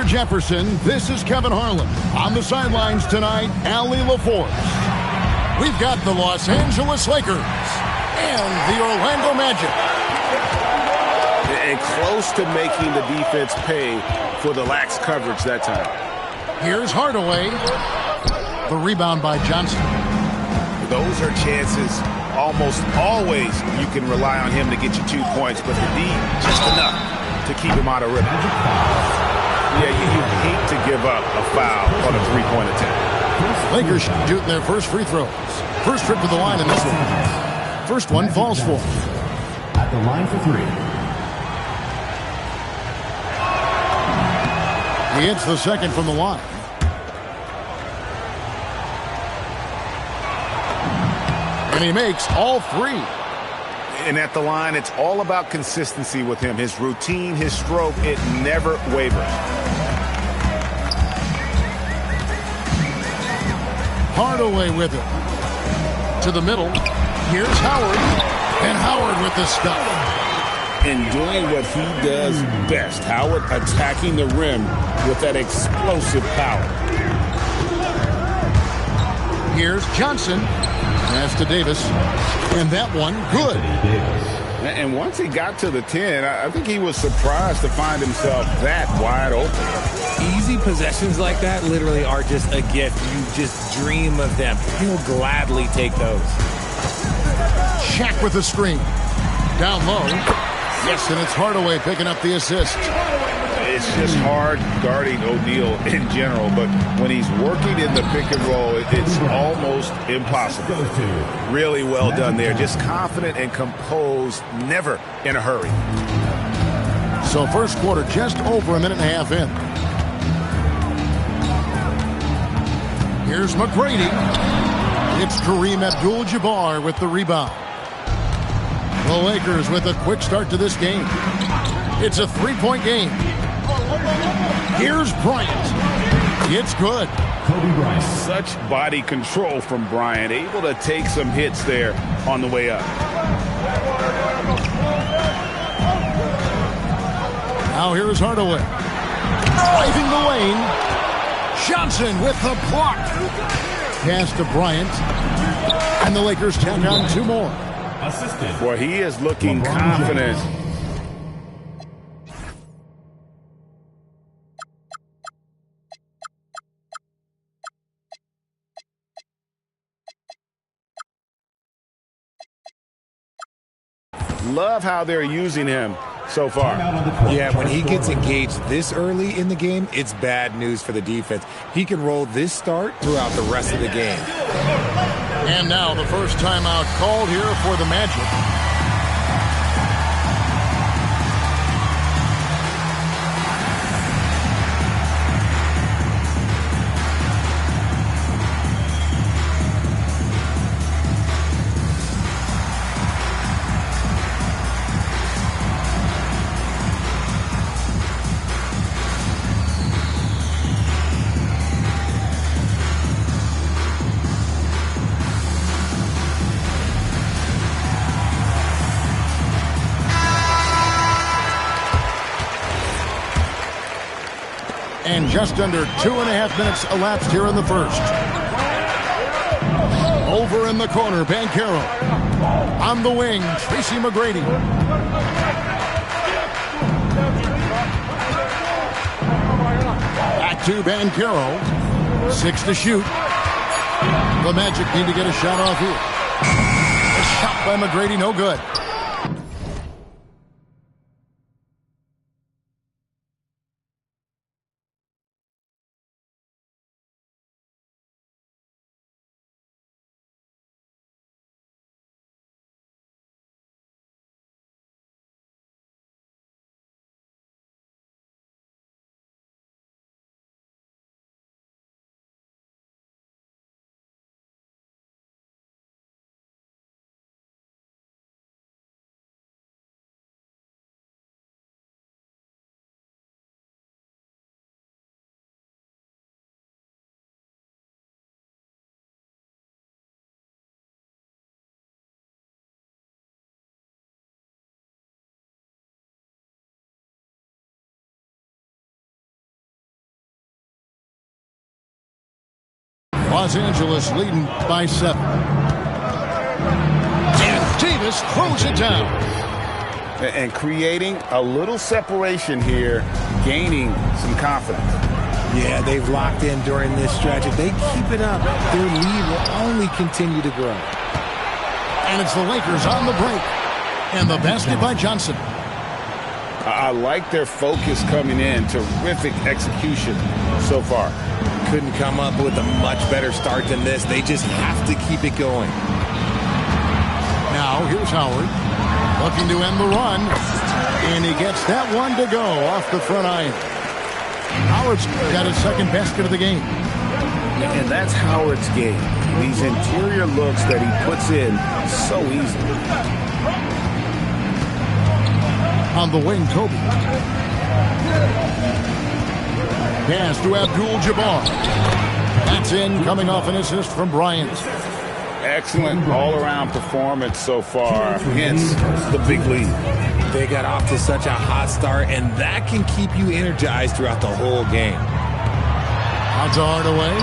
Mr. Jefferson, this is Kevin Harlan. On the sidelines tonight, Allie LaForce. We've got the Los Angeles Lakers and the Orlando Magic. And close to making the defense pay for the lax coverage that time. Here's Hardaway. The rebound by Johnson. Those are chances almost always you can rely on him to get you 2 points, but the D, just enough to keep him out of rhythm. Yeah, you hate to give up a foul on a three-point attempt. Lakers shooting their first free throws. First trip to the line in this one. First one falls for him. At the line for three. He hits the second from the line. And he makes all three. And at the line, it's all about consistency with him. His routine, his stroke, it never wavers. Hardaway with it. To the middle. Here's Howard. And Howard with the stuff. And doing what he does best. Howard attacking the rim with that explosive power. Here's Johnson. Pass to Davis. And that one, good. And once he got to the 10, I think he was surprised to find himself that wide open. Easy possessions like that literally are just a gift. You just dream of them. He'll gladly take those. Shaq with the screen. Down low. Yes, and it's Hardaway picking up the assist. It's just hard guarding O'Neal in general, but when he's working in the pick and roll, it's almost impossible. Really well done there. Just confident and composed, never in a hurry. So first quarter just over a minute and a half in. Here's McGrady. It's Kareem Abdul-Jabbar with the rebound. The Lakers with a quick start to this game. It's a three-point game. Here's Bryant. It's good. Kobe Bryant. Such body control from Bryant, able to take some hits there on the way up. Now here's Hardaway. Driving the lane. Johnson with the block. Pass to Bryant. And the Lakers tack on two more. Assistant. Boy, he is looking confident. Love how they're using him so far. Yeah, when he gets engaged this early in the game, it's bad news for the defense. He can roll this start throughout the rest of the game. And now the first timeout called here for the Magic. And just under 2.5 minutes elapsed here in the first. Over in the corner, Banchero. On the wing, Tracy McGrady. Back to Banchero. 6 to shoot. The Magic need to get a shot off here. A shot by McGrady, no good. Los Angeles leading by 7. And Davis throws it down. And creating a little separation here, gaining some confidence. Yeah, they've locked in during this stretch. If they keep it up, their lead will only continue to grow. And it's the Lakers on the break. And the basket by Johnson. I like their focus coming in. Terrific execution so far. Couldn't come up with a much better start than this. They just have to keep it going. Now, here's Howard. Looking to end the run. And he gets that one to go off the front iron. Howard's got his second basket of the game. And that's Howard's game. These interior looks that he puts in so easily. On the wing, Kobe. Pass to Abdul-Jabbar. That's in, coming off an assist from Bryant. Excellent all-around performance so far, hence the big lead. They got off to such a hot start, and that can keep you energized throughout the whole game. Hazard away.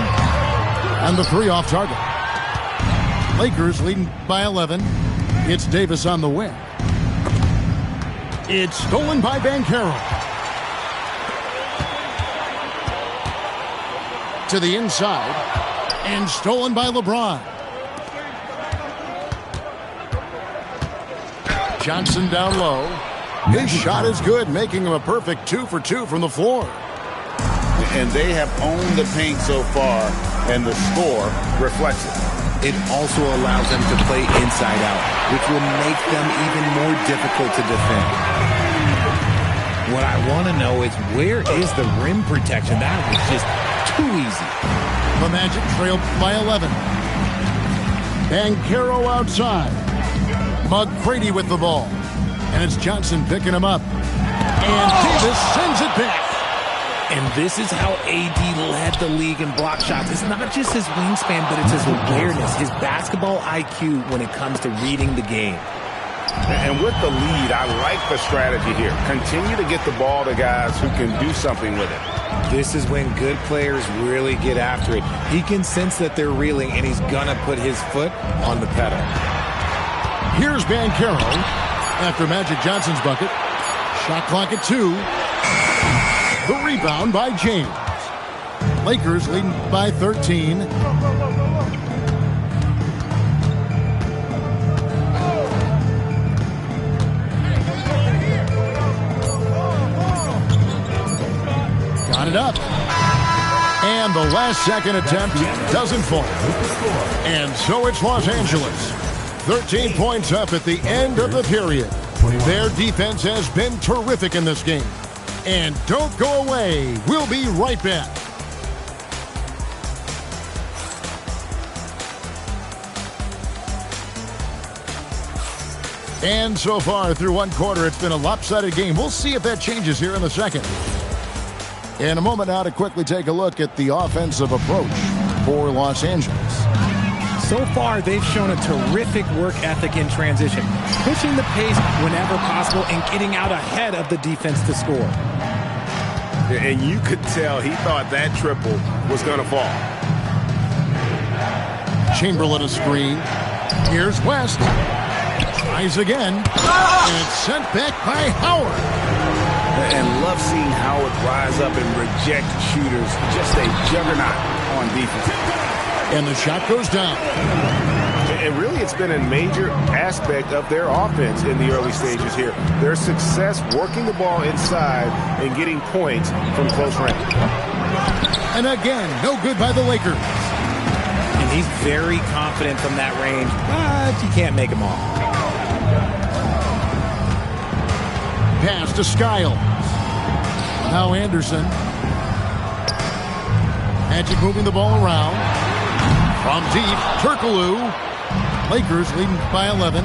And the three off target. Lakers leading by 11. It's Davis on the wing. It's stolen by Banchero. To the inside. And stolen by LeBron. Johnson down low. His shot is good, making him a perfect 2 for 2 from the floor. And they have owned the paint so far, and the score reflects it. It also allows them to play inside out, which will make them even more difficult to defend. What I want to know is, where is the rim protection? That was just too easy. The Magic trailed by 11. Banchero outside. McGrady with the ball. And it's Johnson picking him up. And Davis sends it back. And this is how AD led the league in block shots. It's not just his wingspan, but it's his awareness, his basketball IQ when it comes to reading the game. And with the lead, I like the strategy here. Continue to get the ball to guys who can do something with it. This is when good players really get after it. He can sense that they're reeling, and he's going to put his foot on the pedal. Here's Banchero after Magic Johnson's bucket. Shot clock at 2. The rebound by James. Lakers leading by 13. Got it up. And the last second attempt doesn't fall. And so it's Los Angeles. 13 points up at the end of the period. Their defense has been terrific in this game. And don't go away. We'll be right back. And so far through one quarter, it's been a lopsided game. We'll see if that changes here in the second. In a moment now to quickly take a look at the offensive approach for Los Angeles. So far, they've shown a terrific work ethic in transition, pushing the pace whenever possible and getting out ahead of the defense to score. And you could tell he thought that triple was going to fall. Chamberlain a screen. Here's West. Tries again. And it's sent back by Howard. And love seeing Howard rise up and reject shooters. Just a juggernaut on defense. And the shot goes down. And really, it's been a major aspect of their offense in the early stages here. Their success working the ball inside and getting points from close range. And again, no good by the Lakers. And he's very confident from that range, but you can't make him all. Pass to Skiles. Now Anderson. Magic moving the ball around. From deep, Turkoglu. Lakers leading by 11.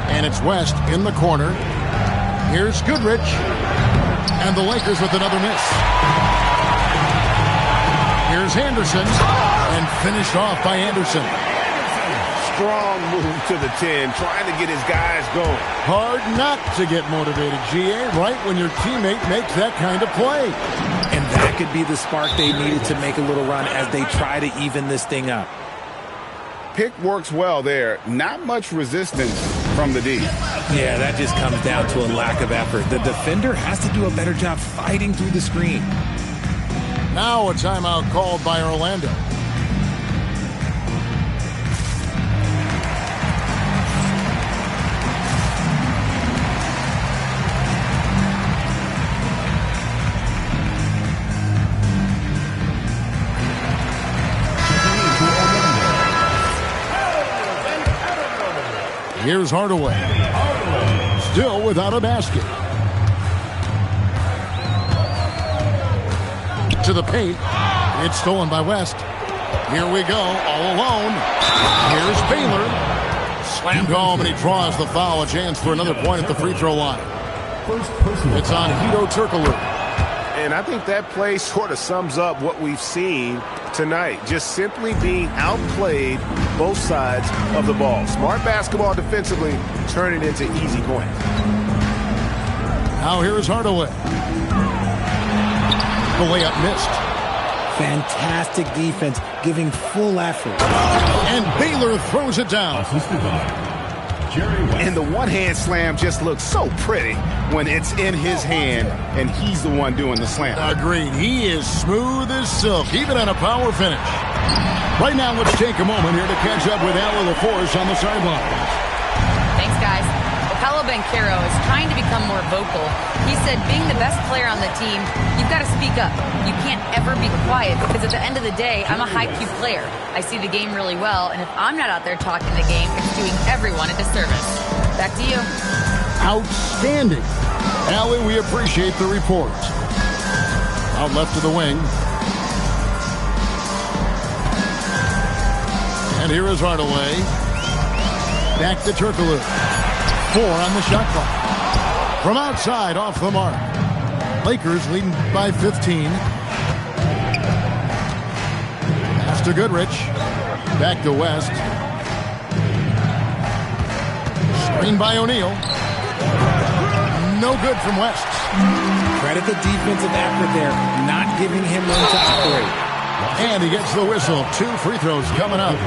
And it's West in the corner. Here's Goodrich. And the Lakers with another miss. Here's Anderson. And finished off by Anderson. Strong move to the 10, trying to get his guys going. Hard not to get motivated, GA, right when your teammate makes that kind of play. And that could be the spark they needed to make a little run as they try to even this thing up. Pick works well there. Not much resistance from the D. Yeah, that just comes down to a lack of effort. The defender has to do a better job fighting through the screen. Now a timeout called by Orlando. Here's Hardaway. Still without a basket. To the paint. It's stolen by West. Here we go, all alone. Here's Baylor. Slammed home, and he draws the foul. A chance for another point at the free throw line. It's on Hedo Turkoglu. And I think that play sort of sums up what we've seen tonight. Just simply being outplayed both sides of the ball. Smart basketball defensively, turning into easy points. Now here's Hardaway. The layup missed. Fantastic defense, giving full effort. And Baylor throws it down. Assisted by Jerry West. And the one-hand slam just looks so pretty when it's in his hand and he's the one doing the slam. Agreed. He is smooth as silk, even on a power finish. Right now, let's take a moment here to catch up with Allie LaForce on the sideline. Thanks, guys. Paolo Banchero is trying to become more vocal. He said being the best player on the team, you've got to speak up. You can't ever be quiet because at the end of the day, I'm a high-Q player. I see the game really well, and if I'm not out there talking the game, it's doing everyone a disservice. Back to you. Outstanding. Allie, we appreciate the report. Out left to the wing. And here is Hardaway. Back to Turkoglu. 4 on the shot clock. From outside, off the mark. Lakers leading by 15. Pass to Goodrich. Back to West. Screen by O'Neal. No good from West. Credit the defensive effort there, not giving him room to operate. And he gets the whistle. 2 free throws coming up.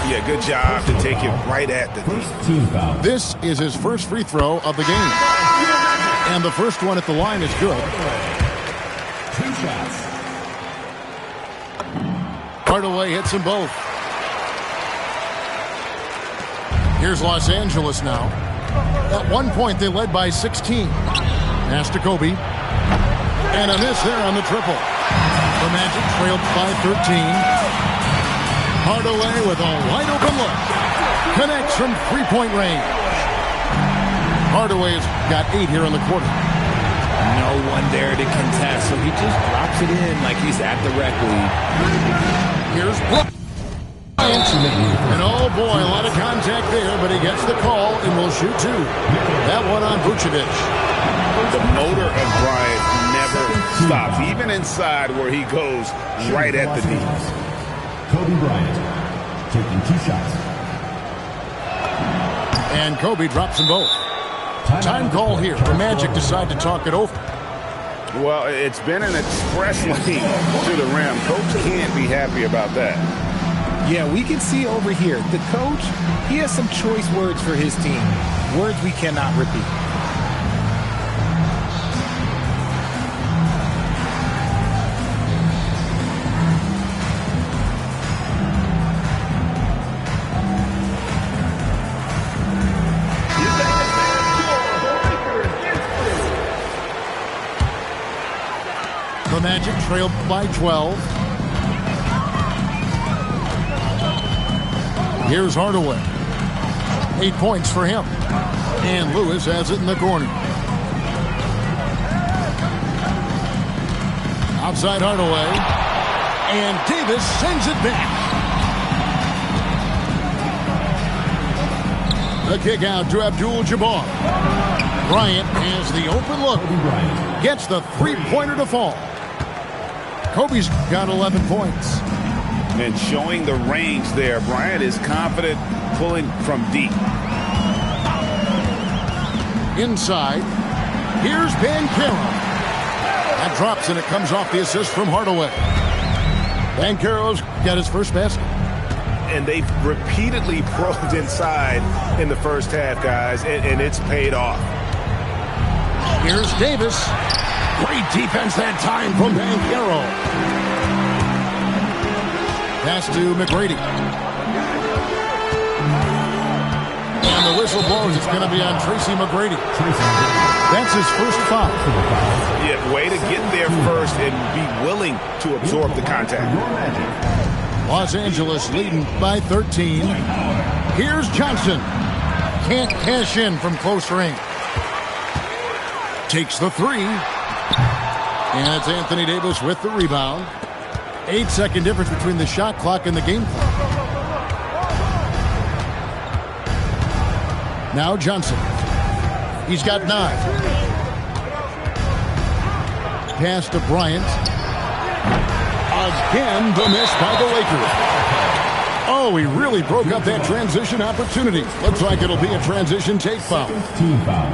Yeah, good job to take it right at the First team foul. This is his first free throw of the game. And the first one at the line is good. 2 shots. Hardaway hits them both. Here's Los Angeles now. At one point, they led by 16. Pass to Kobe. And a miss there on the triple. The Magic trailed by 13. Hardaway with a wide-open look. Connects from three-point range. Hardaway's got 8 here in the quarter. No one there to contest, so he just drops it in like he's at the rec league. Here's Bryant. And oh boy, a lot of contact there, but he gets the call and will shoot 2. That one on Vucevic. The motor of Bryant never stops, even inside where he goes right at the knees. Kobe Bryant taking 2 shots. And Kobe drops them both. Time call here. The Magic decide to talk it over. Well, it's been an express lane to the rim. Coach can't be happy about that. Yeah, we can see over here, the coach, he has some choice words for his team. Words we cannot repeat. The Magic trailed by 12. Here's Hardaway. 8 points for him. And Lewis has it in the corner. Outside Hardaway. And Davis sends it back. The kick out to Abdul-Jabbar. Bryant has the open look. Gets the three-pointer to fall. Kobe's got 11 points. And showing the range there. Bryant is confident pulling from deep. Inside. Here's Banchero. That drops, and it comes off the assist from Hardaway. Banchero's got his first basket. And they've repeatedly probed inside in the first half, guys, and it's paid off. Here's Davis. Great defense that time from Banchero. Pass to McGrady. And the whistle blows. It's going to be on Tracy McGrady. That's his first foul. Yeah, way to get there first and be willing to absorb the contact. Los Angeles leading by 13. Here's Johnson. Can't cash in from close range. Takes the three. And it's Anthony Davis with the rebound. 8-second difference between the shot clock and the game clock. Now Johnson. He's got 9. Pass to Bryant. Again, the miss by the Lakers. Oh, he really broke up that transition opportunity. Looks like it'll be a transition take foul.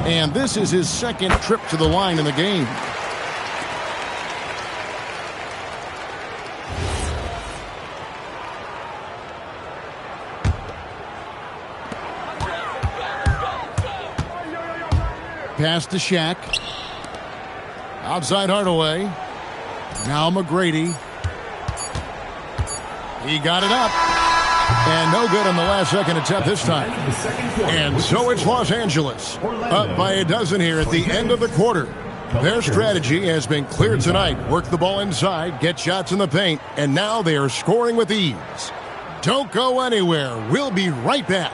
And this is his second trip to the line in the game. Pass to Shaq. Outside Hardaway. Now McGrady. He got it up. And no good on the last second attempt this time. And so it's Los Angeles. Up by a dozen here at the end of the quarter. Their strategy has been clear tonight. Work the ball inside, get shots in the paint, and now they are scoring with ease. Don't go anywhere. We'll be right back.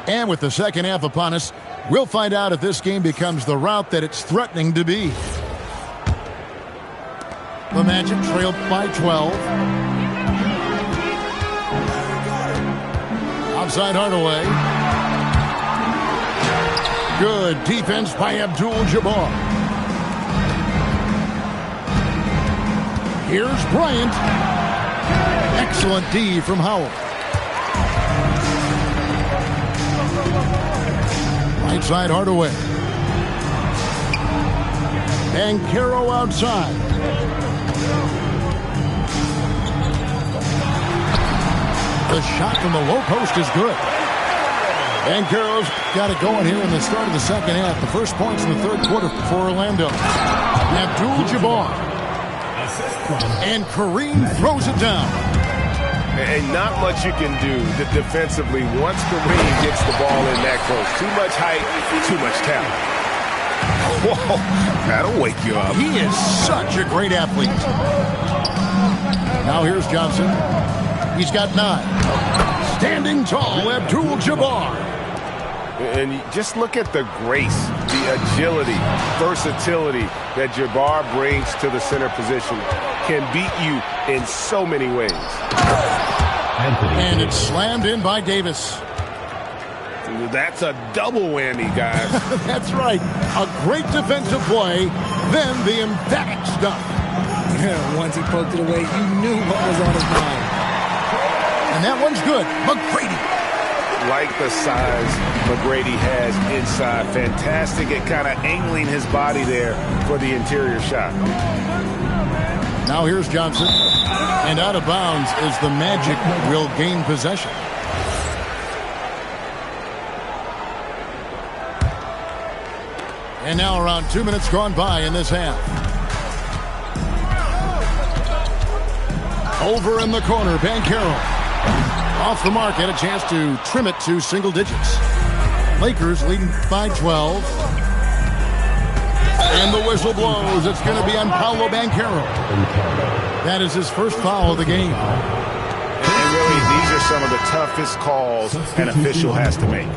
And with the second half upon us, we'll find out if this game becomes the rout that it's threatening to be. The Magic trailed by 12. Outside Hardaway. Good defense by Abdul-Jabbar. Here's Bryant. Excellent D from Howell. Right side Hardaway. Banchero outside. The shot from the low post is good. Banchero's got it going here in the start of the second half. The first points in the third quarter for Orlando. Abdul-Jabbar. And Kareem throws it down. And not much you can do defensively once Kareem gets the ball in that close. Too much height, too much talent. Whoa, that'll wake you up. He is such a great athlete. Now here's Johnson. He's got 9. Standing tall, Abdul-Jabbar. And just look at the grace, the agility, versatility that Jabbar brings to the center position. Can beat you in so many ways. And it's slammed in by Davis. That's a double whammy, guys. That's right. A great defensive play, then the emphatic stuff. Yeah, once he poked it away, you knew what was on his mind. And that one's good. McGrady. Like the size McGrady has inside. Fantastic at kind of angling his body there for the interior shot. Now here's Johnson. And out of bounds is the Magic will gain possession. And now around 2 minutes gone by in this half. Over in the corner, Banchero. Off the mark, had a chance to trim it to single digits. Lakers leading by 12. And the whistle blows. It's going to be on Paolo Banchero. That is his first foul of the game. And really, these are some of the toughest calls an official has to make.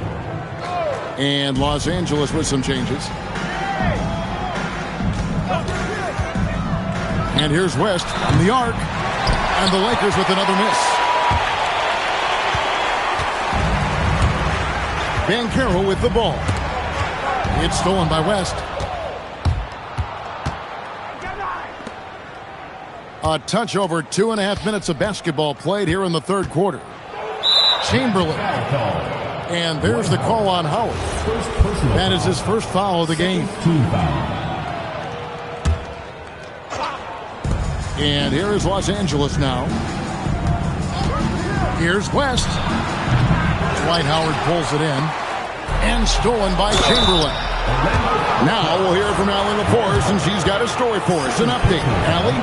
And Los Angeles with some changes. And here's West from the arc. And the Lakers with another miss. Banchero with the ball. It's stolen by West. A touch over 2.5 minutes of basketball played here in the third quarter. Chamberlain. And there's the call on Howard. That is his first foul of the game. Team foul. And here is Los Angeles now. Here's West. Dwight Howard pulls it in. And stolen by Chamberlain. Now we'll hear from Allie Lepore since she's got a story for us. An update. Allie?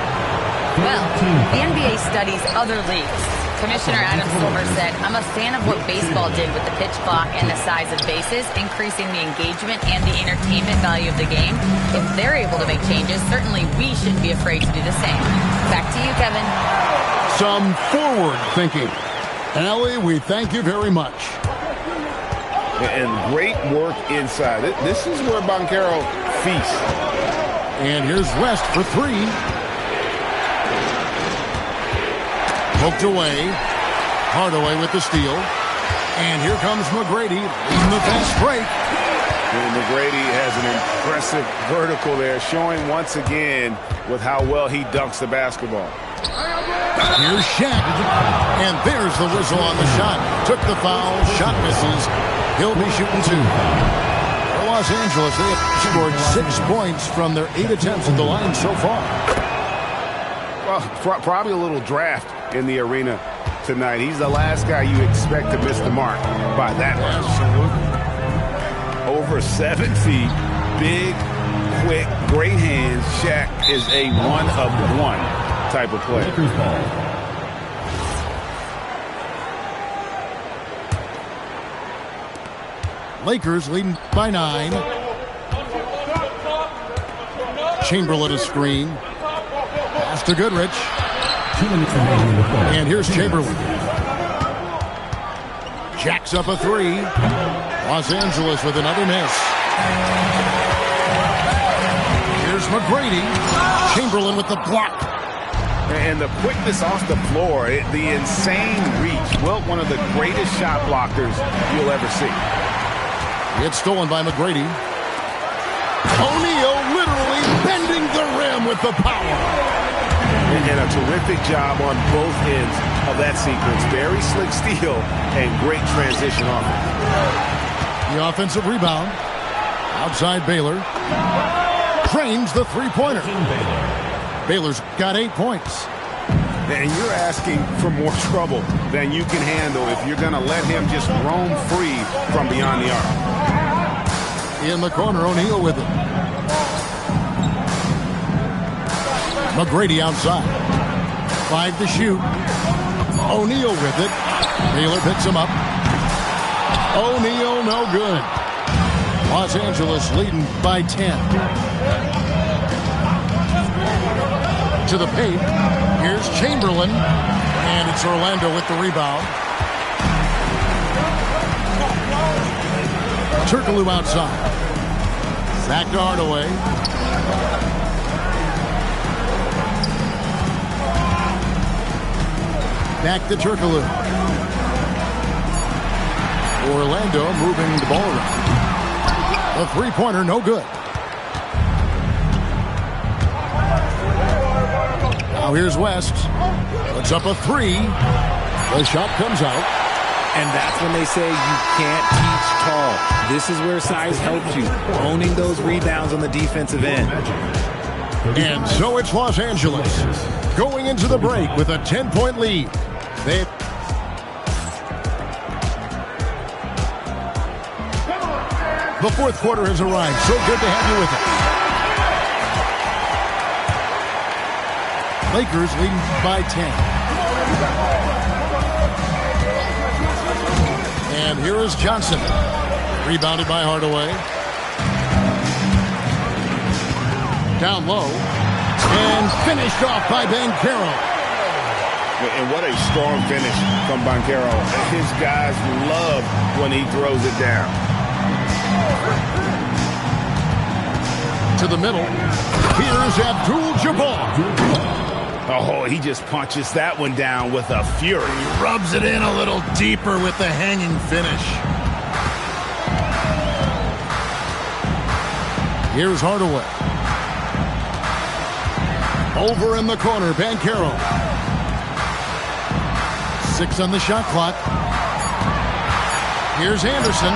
Well, the NBA studies other leagues. Commissioner Adam Silver said, I'm a fan of what baseball did with the pitch clock and the size of bases, increasing the engagement and the entertainment value of the game. If they're able to make changes, certainly we shouldn't be afraid to do the same. Back to you, Kevin. Some forward thinking. Allie, we thank you very much. And great work inside. This is where Banchero feasts. And here's West for three. Poked away. Hardaway with the steal. And here comes McGrady leading the fast break. And McGrady has an impressive vertical there, showing once again with how well he dunks the basketball. Here's Shaq. And there's the whistle on the shot. Took the foul. Shot misses. He'll be shooting two. For Los Angeles, they have scored 6 points from their 8 attempts at the line so far. Well, probably a little draft in the arena tonight. He's the last guy you expect to miss the mark by that much. Over 7 feet, big, quick, great hands. Shaq is a one-of-one type of player. Lakers ball. Lakers leading by 9. Chamberlain a screen. Pass to Goodrich. 2 minutes remaining in the third. And here's Chamberlain. Jacks up a 3. Los Angeles with another miss. Here's McGrady. Chamberlain with the block. And the quickness off the floor, the insane reach. Wilt, one of the greatest shot blockers you'll ever see. It's stolen by McGrady. O'Neal literally bending the rim with the power. And a terrific job on both ends of that sequence. Very slick steal and great transition offense. The offensive rebound. Outside Baylor. Trains the three-pointer. Baylor's got 8 points. And you're asking for more trouble than you can handle if you're going to let him just roam free from beyond the arc. In the corner, O'Neal with it. McGrady outside. 5 to shoot. O'Neal with it. Baylor picks him up. O'Neal no good. Los Angeles leading by 10. To the paint. Here's Chamberlain. And it's Orlando with the rebound. Turkoglu outside. Back to Hardaway. Back to Turkoglu. Orlando moving the ball around. A three-pointer, no good. Now here's West. Puts up a 3. The shot comes out. And that's when they say you can't teach tall. This is where size helps you. Owning those rebounds on the defensive end. And so it's Los Angeles going into the break with a 10-point lead. The fourth quarter has arrived. So good to have you with us. Lakers leading by 10. And here is Johnson. Rebounded by Hardaway. Down low. And finished off by Banchero. And what a strong finish from Banchero. His guys love when he throws it down. To the middle. Here's Abdul-Jabbar. Oh, he just punches that one down with a fury. He rubs it in a little deeper with the hanging finish. Here's Hardaway. Over in the corner, Banchero. 6 on the shot clock. Here's Anderson.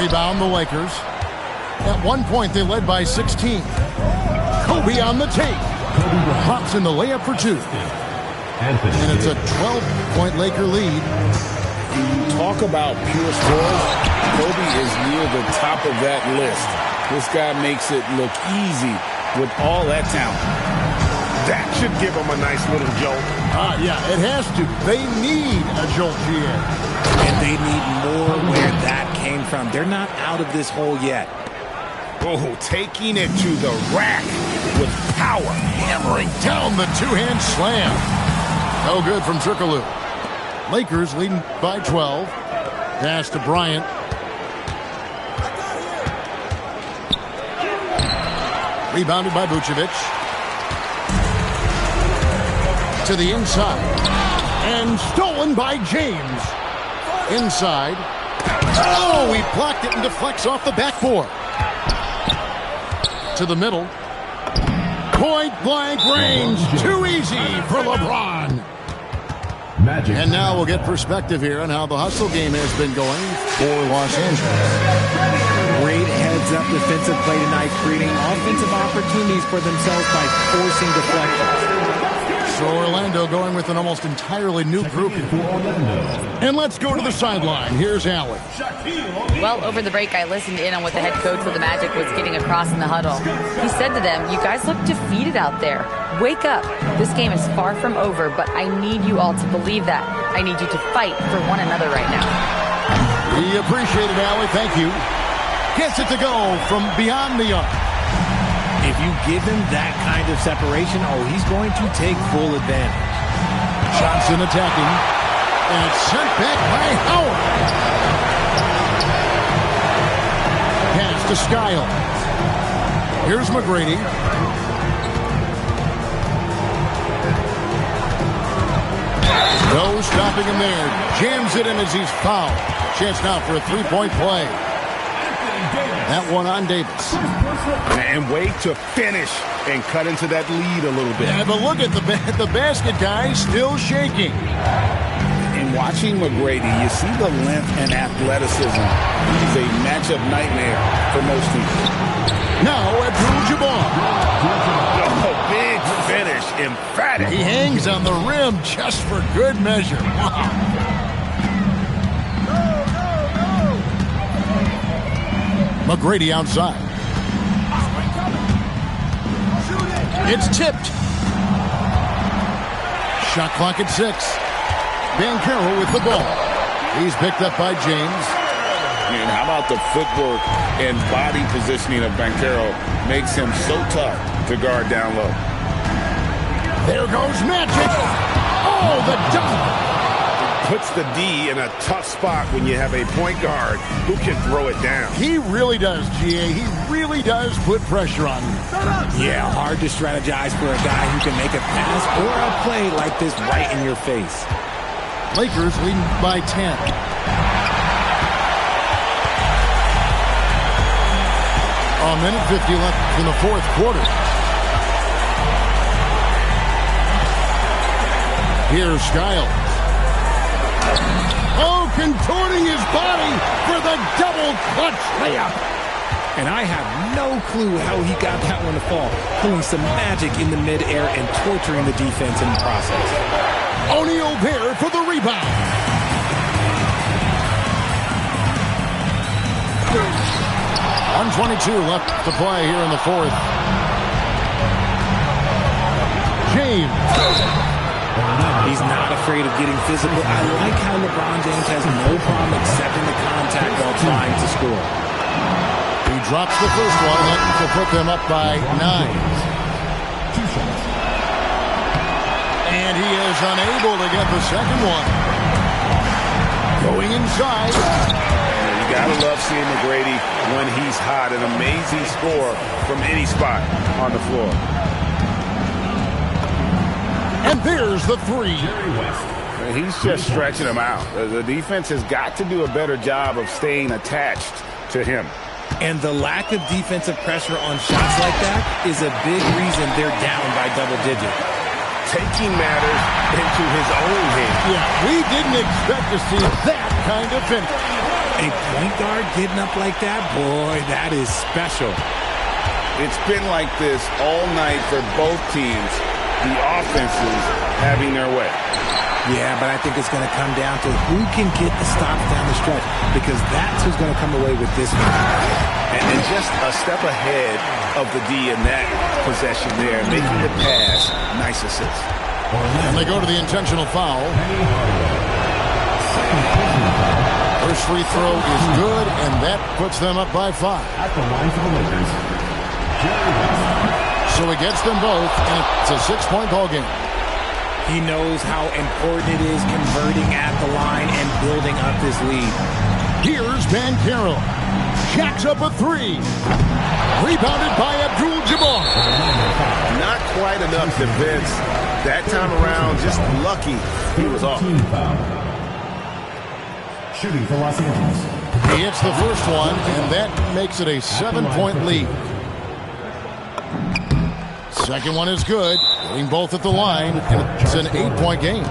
Rebound the Lakers. At one point, they led by 16. Kobe on the take. Pops in the layup for 2. And it's a 12-point Laker lead. Talk about pure scorers. Kobe is near the top of that list. This guy makes it look easy with all that talent. That should give him a nice little jolt. Yeah, it has to. They need a jolt, GA. And they need more where that came from. They're not out of this hole yet. Oh, taking it to the rack with power. Hammering down the two-hand slam. No good from Turkoglu. Lakers leading by 12. Pass to Bryant. Rebounded by Vucevic. To the inside. And stolen by James. Inside. Oh, he blocked it and deflects off the backboard. To the middle. Point blank range. Too easy for LeBron. Magic. And now we'll get perspective here on how the hustle game has been going for Los Angeles. Great heads-up defensive play tonight, creating offensive opportunities for themselves by forcing deflections. So Orlando going with an almost entirely new group here. And let's go to the sideline. Here's Allen. Well, over the break, I listened in on what the head coach for the Magic was getting across in the huddle. He said to them, "You guys look defeated out there. Wake up. This game is far from over, but I need you all to believe that. I need you to fight for one another right now." We appreciate it, Allie. Thank you. Gets it to go from beyond the arc. If you give him that kind of separation, he's going to take full advantage. Johnson attacking. And it's sent back by Howard. Pass to Skiles. Here's McGrady. No stopping him there. Jams it in as he's fouled. Chance now for a three-point play. That one on Davis. And wait to finish and cut into that lead a little bit. Yeah, but look at the basket guy still shaking. In watching McGrady, you see the length and athleticism. He's a matchup nightmare for most teams. Now Abdul-Jabbar. A big finish, emphatic. He hangs on the rim just for good measure. Wow. McGrady outside. It's tipped. Shot clock at 6. Banchero with the ball. He's picked up by James. And how about the footwork and body positioning of Banchero makes him so tough to guard down low. There goes Magic. Oh, the dunk. Puts the D in a tough spot when you have a point guard who can throw it down. He really does, GA. He really does put pressure on you. Yeah, hard to strategize for a guy who can make a pass or a play like this right in your face. Lakers leading by 10. A minute 50 left in the fourth quarter. Here's Skiles. Oh, contorting his body for the double clutch layup. And I have no clue how he got that one to fall, pulling some magic in the midair and torturing the defense in the process. O'Neal there for the rebound. .122 left to play here in the fourth. James. He's not afraid of getting physical. I like how LeBron James has no problem accepting the contact while trying to score. He drops the first one to put them up by 9. And he is unable to get the second one. Going inside. You gotta love seeing McGrady when he's hot. An amazing score from any spot on the floor. And there's the three. He's just stretching him out. The defense has got to do a better job of staying attached to him. And the lack of defensive pressure on shots like that is a big reason they're down by double digits. Taking matters into his own hands. Yeah, we didn't expect to see that kind of finish. A point guard getting up like that, boy, that is special. It's been like this all night for both teams. The offenses having their way. Yeah, but I think it's going to come down to who can get the stops down the stretch, because that's who's going to come away with this one. And just a step ahead of the D in that possession there, making the pass. Nice assist. And they go to the intentional foul. First free throw is good, and that puts them up by 5. At the line for the Lakers, Jerry West. So he gets them both, and it's a 6-point ball game. He knows how important it is converting at the line and building up this lead. Here's Banchero. Jacks up a 3. Rebounded by Abdul-Jabbar. Not quite enough defense. That time around, just lucky he was off. Team foul. Shooting for Los Angeles. He hits the first one, and that makes it a 7-point lead. Second one is good. Hitting both at the line, and it's an 8-point game.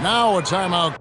Now a timeout.